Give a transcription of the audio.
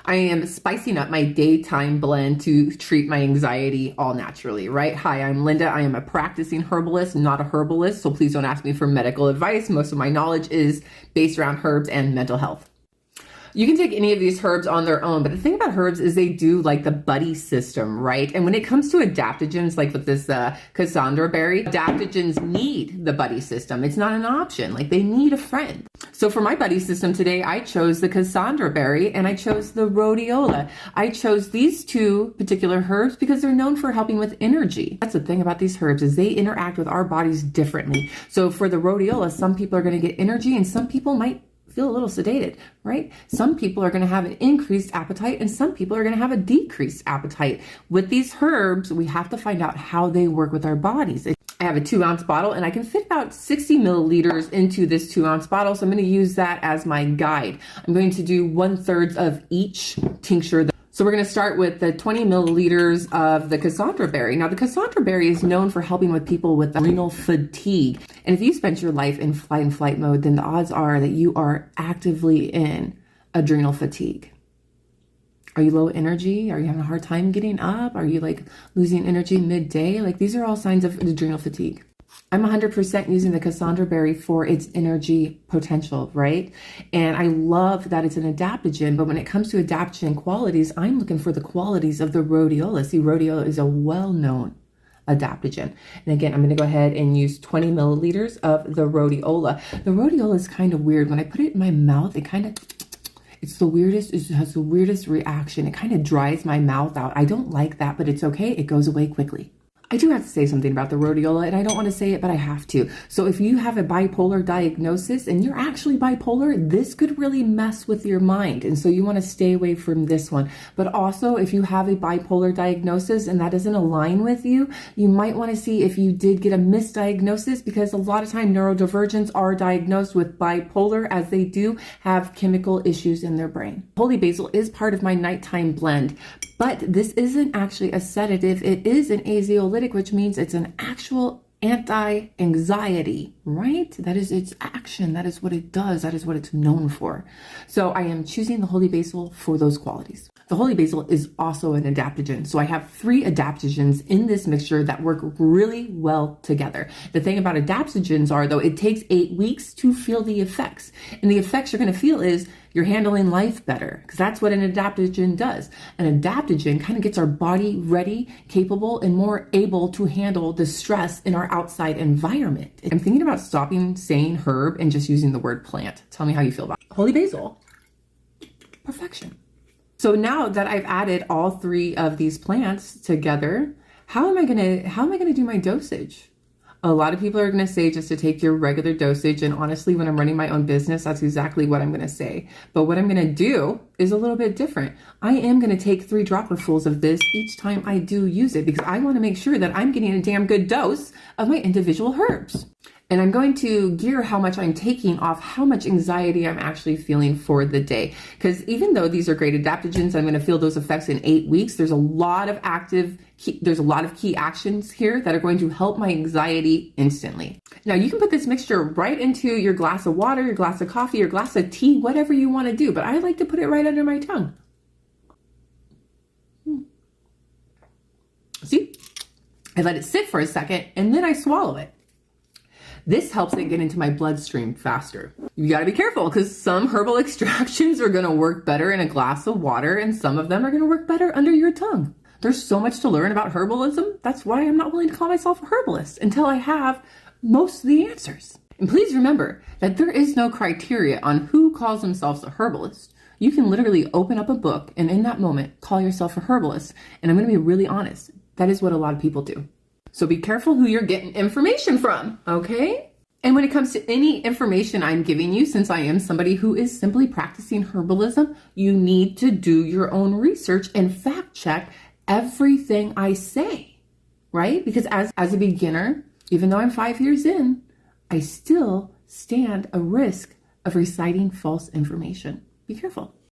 I am spicing up my daytime blend to treat my anxiety all naturally, right? Hi, I'm Linda. I am a practicing herbalist, not a herbalist, so please don't ask me for medical advice. Most of my knowledge is based around herbs and mental health. You can take any of these herbs on their own, but the thing about herbs is they do like the buddy system, right? And when it comes to adaptogens, like with this Cassandra berry, adaptogens need the buddy system. It's not an option. Like they need a friend. So for my buddy system today, I chose the Cassandra berry and I chose the rhodiola. I chose these two particular herbs because they're known for helping with energy. That's the thing about these herbs is they interact with our bodies differently. So for the rhodiola, some people are going to get energy and some people might feel a little sedated, right? Some people are going to have an increased appetite and some people are going to have a decreased appetite. With these herbs, we have to find out how they work with our bodies. I have a 2-ounce bottle and I can fit about 60 milliliters into this 2-ounce bottle. So I'm going to use that as my guide. I'm going to do 1/3 of each tincture. So we're going to start with the 20 milliliters of the Cassandra berry. Now the Cassandra berry is known for helping with people with adrenal fatigue. And if you spent your life in fight and flight mode, then the odds are that you are actively in adrenal fatigue. Are you low energy? Are you having a hard time getting up? Are you like losing energy midday? Like these are all signs of adrenal fatigue. I'm 100% using the Cassandra berry for its energy potential, right? And I love that it's an adaptogen, but when it comes to adaptogen qualities, I'm looking for the qualities of the rhodiola. See, rhodiola is a well-known adaptogen. And again, I'm going to go ahead and use 20 milliliters of the rhodiola. The rhodiola is kind of weird. When I put it in my mouth, it has the weirdest reaction. It kind of dries my mouth out. I don't like that, but it's okay. It goes away quickly. I do have to say something about the rhodiola, and I don't want to say it, but I have to. So if you have a bipolar diagnosis and you're actually bipolar, this could really mess with your mind. And so you want to stay away from this one. But also, if you have a bipolar diagnosis and that doesn't align with you, you might want to see if you did get a misdiagnosis, because a lot of time neurodivergents are diagnosed with bipolar as they do have chemical issues in their brain. Holy basil is part of my nighttime blend, but this isn't actually a sedative. It is an anxiolytic, which means it's an actual anti-anxiety, right? That is its action. That is what it does. That is what it's known for. So I am choosing the holy basil for those qualities. The holy basil is also an adaptogen. So I have 3 adaptogens in this mixture that work really well together. The thing about adaptogens are, though, it takes 8 weeks to feel the effects. And the effects you're going to feel is you're handling life better, because that's what an adaptogen does. An adaptogen kind of gets our body ready, capable, and more able to handle the stress in our outside environment. I'm thinking about stopping saying herb and just using the word plant. Tell me how you feel about it. Holy basil. Perfection. So now that I've added all 3 of these plants together, how am I gonna do my dosage? A lot of people are going to say just to take your regular dosage. And honestly, when I'm running my own business, that's exactly what I'm going to say. But what I'm going to do is a little bit different. I am going to take 3 dropperfuls of this each time I do use it, because I want to make sure that I'm getting a damn good dose of my individual herbs. And I'm going to gear how much I'm taking off how much anxiety I'm actually feeling for the day. Because even though these are great adaptogens, I'm going to feel those effects in 8 weeks. There's a lot of key actions here that are going to help my anxiety instantly. Now you can put this mixture right into your glass of water, your glass of coffee, your glass of tea, whatever you want to do. But I like to put it right under my tongue. See? I let it sit for a second and then I swallow it. This helps it get into my bloodstream faster. You gotta be careful, because some herbal extractions are gonna work better in a glass of water and some of them are gonna work better under your tongue. There's so much to learn about herbalism. That's why I'm not willing to call myself a herbalist until I have most of the answers. And please remember that there is no criteria on who calls themselves a herbalist. You can literally open up a book and in that moment call yourself a herbalist. And I'm gonna be really honest, that is what a lot of people do. So be careful who you're getting information from, okay? And when it comes to any information I'm giving you, since I am somebody who is simply practicing herbalism, you need to do your own research and fact check everything I say, right? Because as a beginner, even though I'm 5 years in, I still stand a risk of reciting false information. Be careful.